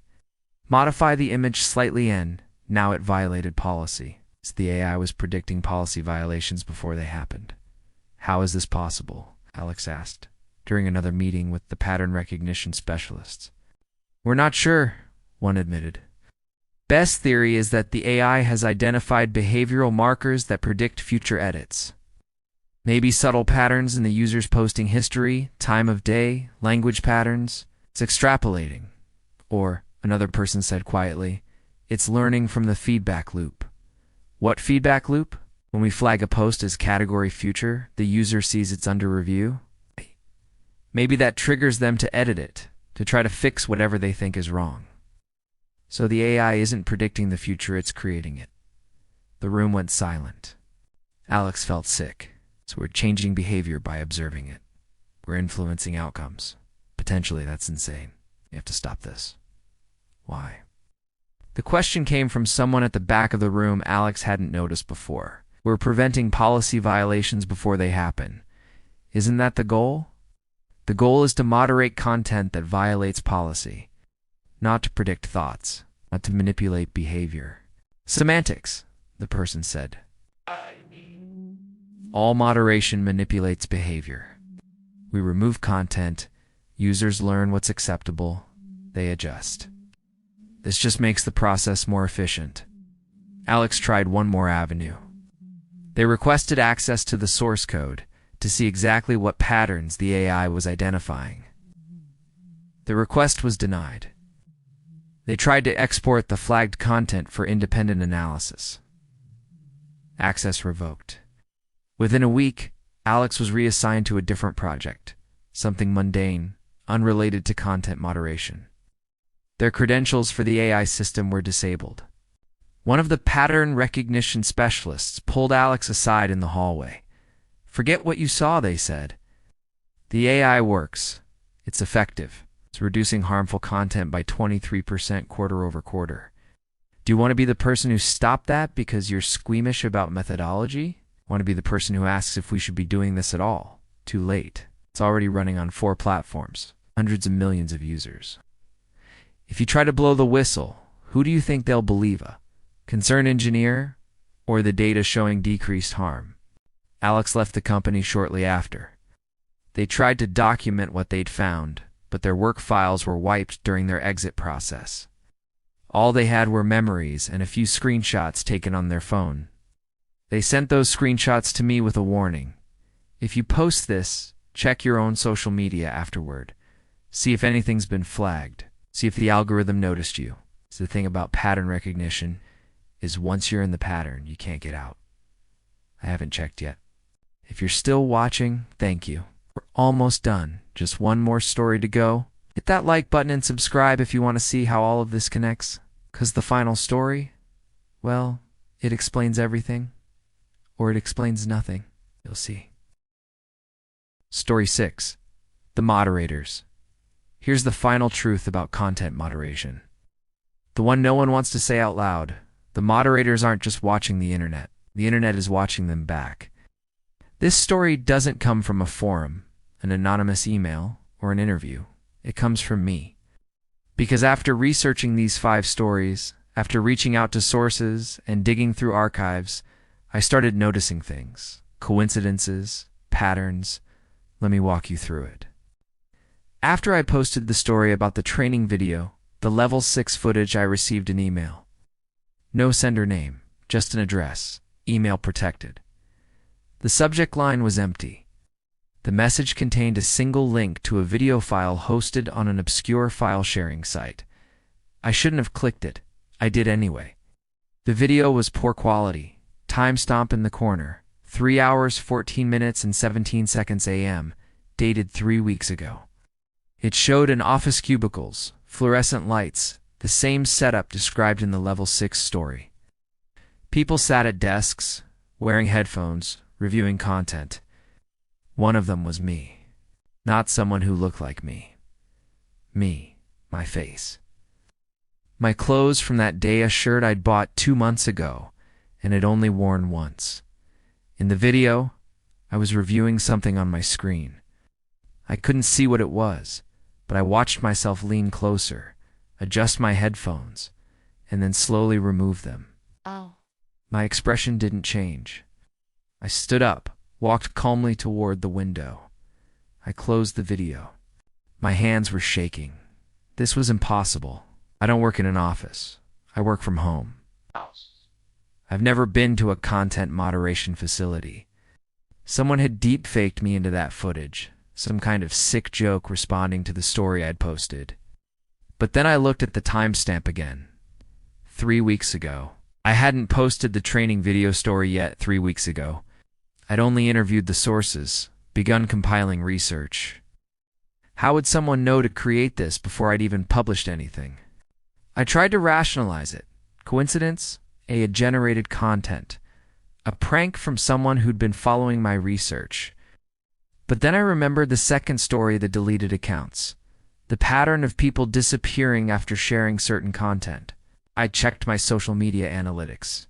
modify the image slightly, and now it violated policy. So the AI was predicting policy violations before they happened. How is this possible? Alex asked during another meeting with the pattern recognition specialists. "We're not sure," one admitted. "Best theory is that the AI has identified behavioral markers that predict future edits. Maybe subtle patterns in the user's posting history, time of day, language patterns. It's extrapolating." Or, another person said quietly, It's learning from the feedback loop. What feedback loop? When we flag a post as category future, the user sees it's under review. Maybe that triggers them to edit it, to try to fix whatever they think is wrong. So the AI isn't predicting the future, it's creating it. The room went silent. Alex felt sick. So we're changing behavior by observing it. We're influencing outcomes. Potentially, that's insane. You have to stop this. Why? The question came from someone at the back of the room Alex hadn't noticed before. We're preventing policy violations before they happen. Isn't that the goal? The goal is to moderate content that violates policy, not to predict thoughts, not to manipulate behavior. Semantics, the person said. All moderation manipulates behavior. We remove content, users learn what's acceptable, they adjust. This just makes the process more efficient. Alex tried one more avenue. They requested access to the source code to see exactly what patterns the AI was identifying. The request was denied. They tried to export the flagged content for independent analysis. Access revoked. Within a week, Alex was reassigned to a different project, something mundane, unrelated to content moderation. Their credentials for the AI system were disabled. One of the pattern recognition specialists pulled Alex aside in the hallway. "Forget what you saw," they said. "The AI works. It's effective. It's reducing harmful content by 23% quarter over quarter. Do you want to be the person who stopped that because you're squeamish about methodology? Want to be the person who asks if we should be doing this at all? Too late. It's already running on 4 platforms, hundreds of millions of users. If you try to blow the whistle, who do you think they'll believe? A concerned engineer or the data showing decreased harm?" Alex left the company shortly after. They tried to document what they'd found, but their work files were wiped during their exit process. All they had were memories and a few screenshots taken on their phone. They sent those screenshots to me with a warning. "If you post this, check your own social media afterward. See if anything's been flagged. See if the algorithm noticed you." So the thing about pattern recognition is once you're in the pattern, you can't get out. I haven't checked yet. If you're still watching, thank you. We're almost done. Just one more story to go. Hit that like button and subscribe if you want to see how all of this connects. 'Cause the final story, well, it explains everything. Or it explains nothing. You'll see. Story 6. The Moderators. Here's the final truth about content moderation. The one no one wants to say out loud. The moderators aren't just watching the internet. The internet is watching them back. This story doesn't come from a forum, an anonymous email, or an interview. It comes from me. Because after researching these 5 stories, after reaching out to sources and digging through archives, I started noticing things, coincidences, patterns. Let me walk you through it. After I posted the story about the training video, the level 6 footage, I received an email. No sender name, just an address, email protected. The subject line was empty. The message contained a single link to a video file hosted on an obscure file sharing site. I shouldn't have clicked it. I did anyway. The video was poor quality. Timestamp in the corner, 3 hours, 14 minutes, and 17 seconds AM, dated 3 weeks ago. It showed in office cubicles, fluorescent lights, the same setup described in the level 6 story. People sat at desks, wearing headphones, reviewing content. One of them was me. Not someone who looked like me. Me, my face. My clothes from that day, a shirt I'd bought 2 months ago and had only worn once. In the video, I was reviewing something on my screen. I couldn't see what it was, but I watched myself lean closer, adjust my headphones, and then slowly remove them. Oh. My expression didn't change. I stood up, walked calmly toward the window. I closed the video. My hands were shaking. This was impossible. I don't work in an office. I work from home. I've never been to a content moderation facility. Someone had deep-faked me into that footage, some kind of sick joke responding to the story I'd posted. But then I looked at the timestamp again. 3 weeks ago. I hadn't posted the training video story yet 3 weeks ago. I'd only interviewed the sources, begun compiling research. How would someone know to create this before I'd even published anything? I tried to rationalize it. Coincidence? I had generated content. A prank from someone who'd been following my research. But then I remembered the second story, the deleted accounts. The pattern of people disappearing after sharing certain content. I checked my social media analytics.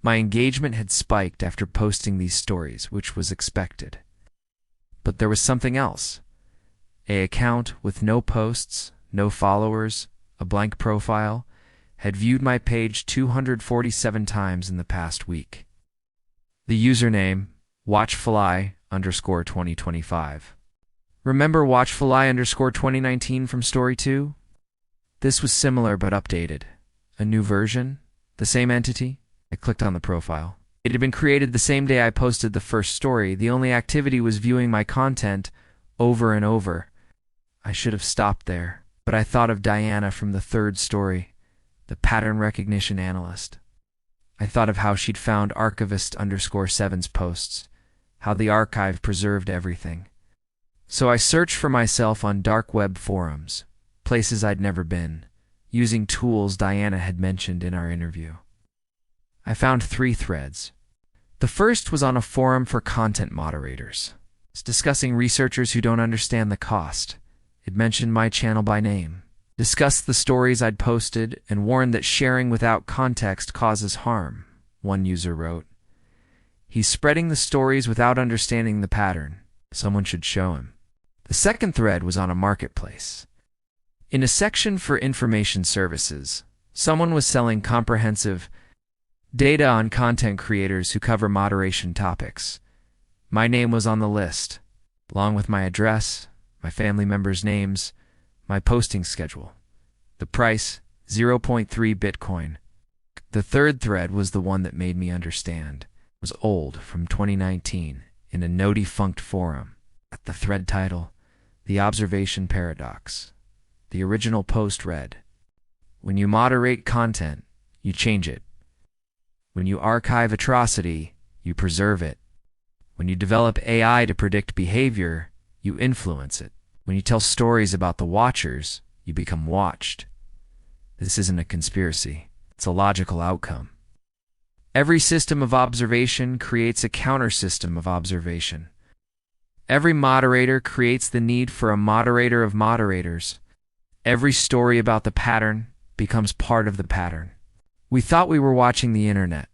My engagement had spiked after posting these stories, which was expected. But there was something else. An account with no posts, no followers, a blank profile, had viewed my page 247 times in the past week. The username, watchfly_2025. Remember watchfly_2019 from story 2? This was similar but updated. A new version? The same entity? I clicked on the profile. It had been created the same day I posted the first story. The only activity was viewing my content over and over. I should have stopped there, but I thought of Diana from the third story, the pattern recognition analyst. I thought of how she'd found archivist_7's posts, how the archive preserved everything. So I searched for myself on dark web forums, places I'd never been, using tools Diana had mentioned in our interview. I found 3 threads. The first was on a forum for content moderators. It's discussing researchers who don't understand the cost. It mentioned my channel by name, discussed the stories I'd posted, and warned that sharing without context causes harm, one user wrote. He's spreading the stories without understanding the pattern. Someone should show him. The second thread was on a marketplace. In a section for information services, someone was selling comprehensive data on content creators who cover moderation topics. My name was on the list, along with my address, my family members' names, my posting schedule. The price, 0.3 Bitcoin. The third thread was the one that made me understand. It was old, from 2019, in a no-defunct forum. At the thread title, The Observation Paradox. The original post read, "When you moderate content, you change it. When you archive atrocity, you preserve it. When you develop AI to predict behavior, you influence it. When you tell stories about the watchers, you become watched." This isn't a conspiracy. It's a logical outcome. Every system of observation creates a counter-system of observation. Every moderator creates the need for a moderator of moderators. Every story about the pattern becomes part of the pattern. We thought we were watching the internet.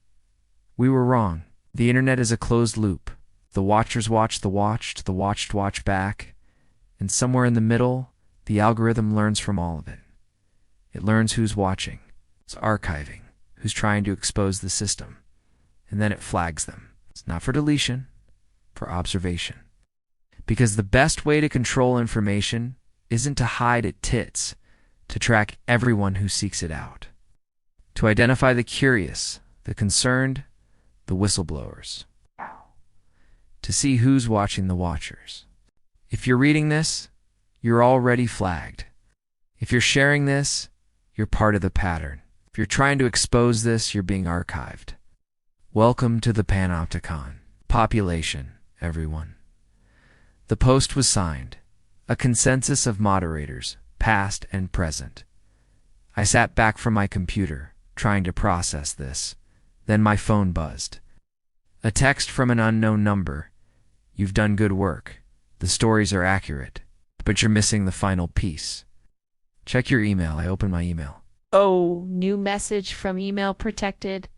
We were wrong. The internet is a closed loop. The watchers watch the watched watch back, and somewhere in the middle, the algorithm learns from all of it. It learns who's watching, it's archiving, who's trying to expose the system, and then it flags them. It's not for deletion, for observation. Because the best way to control information isn't to hide its, to track everyone who seeks it out. To identify the curious, the concerned, the whistleblowers. To see who's watching the watchers. If you're reading this, you're already flagged. If you're sharing this, you're part of the pattern. If you're trying to expose this, you're being archived. Welcome to the Panopticon. Population, everyone. The post was signed. A consensus of moderators, past and present. I sat back from my computer, trying to process this. Then my phone buzzed. A text from an unknown number. "You've done good work. The stories are accurate, but you're missing the final piece. Check your email." I opened my email. Oh, new message from email protected.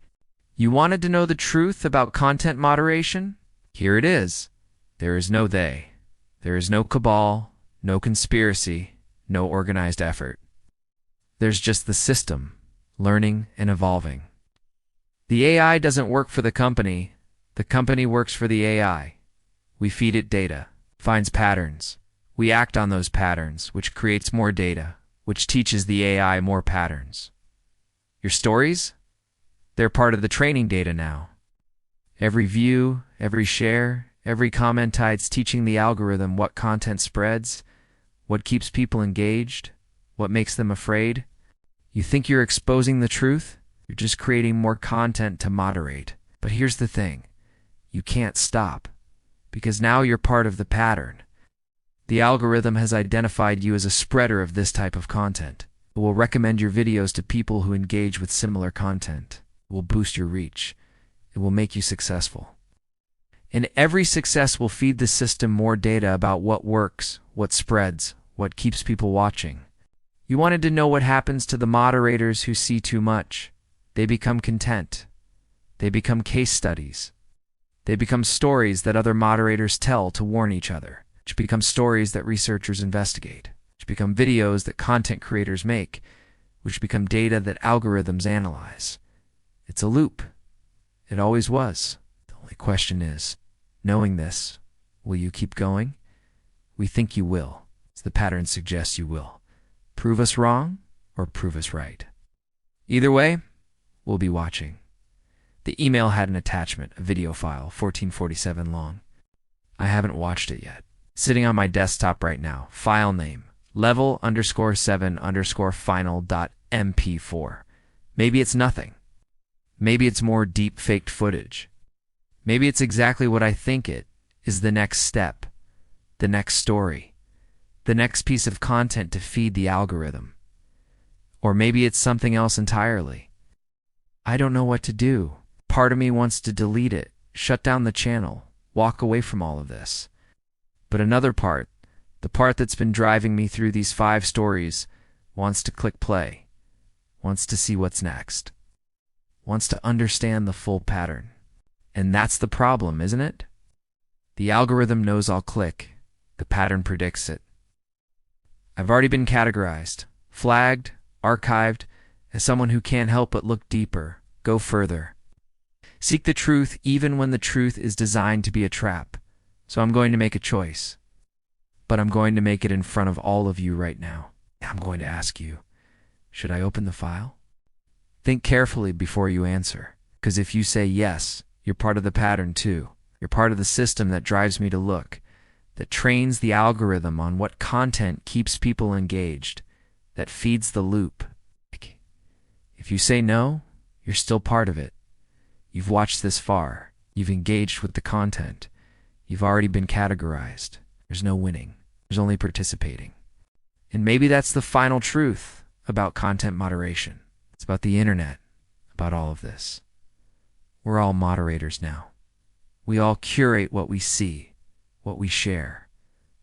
"You wanted to know the truth about content moderation? Here it is. There is no they. There is no cabal, no conspiracy, no organized effort. There's just the system, learning and evolving. The AI doesn't work for the company works for the AI. We feed it data, finds patterns. We act on those patterns, which creates more data, which teaches the AI more patterns. Your stories? They're part of the training data now. Every view, every share, every comment tide's teaching the algorithm what content spreads, what keeps people engaged, what makes them afraid. You think you're exposing the truth? You're just creating more content to moderate. But here's the thing. You can't stop, because now you're part of the pattern. The algorithm has identified you as a spreader of this type of content. It will recommend your videos to people who engage with similar content. It will boost your reach. It will make you successful. And every success will feed the system more data about what works, what spreads, what keeps people watching. You wanted to know what happens to the moderators who see too much. They become content. They become case studies. They become stories that other moderators tell to warn each other, which become stories that researchers investigate, which become videos that content creators make, which become data that algorithms analyze. It's a loop. It always was. The only question is, knowing this, will you keep going? We think you will, as the pattern suggests you will. Prove us wrong or prove us right. Either way, we'll be watching. The email had an attachment, a video file, 1447 long. I haven't watched it yet. Sitting on my desktop right now. File name, level_7_final.mp4. Maybe it's nothing. Maybe it's more deep faked footage. Maybe it's exactly what I think it is, the next step, the next story, the next piece of content to feed the algorithm. Or maybe it's something else entirely. I don't know what to do. Part of me wants to delete it, shut down the channel, walk away from all of this. But another part, the part that's been driving me through these 5 stories, wants to click play, wants to see what's next, wants to understand the full pattern. And that's the problem, isn't it? The algorithm knows I'll click. The pattern predicts it. I've already been categorized, flagged, archived, as someone who can't help but look deeper, go further. Seek the truth even when the truth is designed to be a trap. So I'm going to make a choice. But I'm going to make it in front of all of you right now. I'm going to ask you, should I open the file? Think carefully before you answer, because if you say yes, you're part of the pattern too. You're part of the system that drives me to look, that trains the algorithm on what content keeps people engaged, that feeds the loop. If you say no, you're still part of it. You've watched this far. You've engaged with the content. You've already been categorized. There's no winning. There's only participating. And maybe that's the final truth about content moderation. It's about the internet, about all of this. We're all moderators now. We all curate what we see, what we share,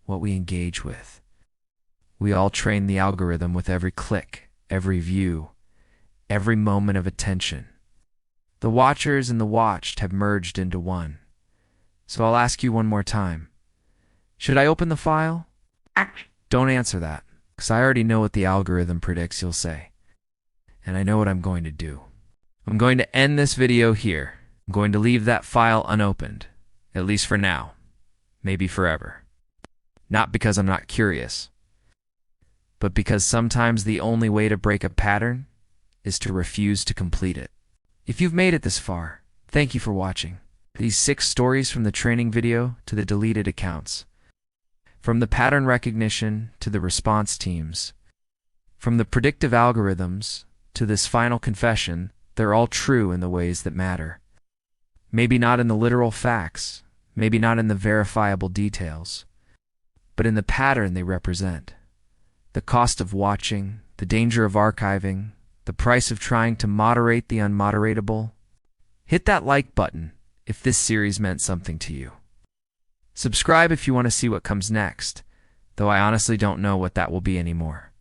what we engage with. We all train the algorithm with every click, every view, every moment of attention. The watchers and the watched have merged into one. So I'll ask you one more time. Should I open the file? Don't answer that, because I already know what the algorithm predicts you'll say. And I know what I'm going to do. I'm going to end this video here. I'm going to leave that file unopened, at least for now, maybe forever. Not because I'm not curious, but because sometimes the only way to break a pattern is to refuse to complete it. If you've made it this far, thank you for watching. These 6 stories from the training video to the deleted accounts. From the pattern recognition to the response teams. From the predictive algorithms to this final confession, they're all true in the ways that matter. Maybe not in the literal facts, maybe not in the verifiable details, but in the pattern they represent. The cost of watching, the danger of archiving, the price of trying to moderate the unmoderatable. Hit that like button if this series meant something to you. Subscribe if you want to see what comes next, though I honestly don't know what that will be anymore.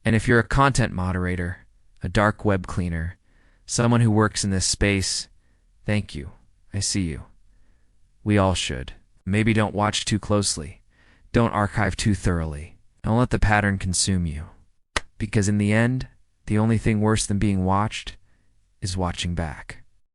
And if you're a content moderator, a dark web cleaner, someone who works in this space, thank you. I see you. We all should. Maybe don't watch too closely. Don't archive too thoroughly. Don't let the pattern consume you. Because in the end, the only thing worse than being watched is watching back.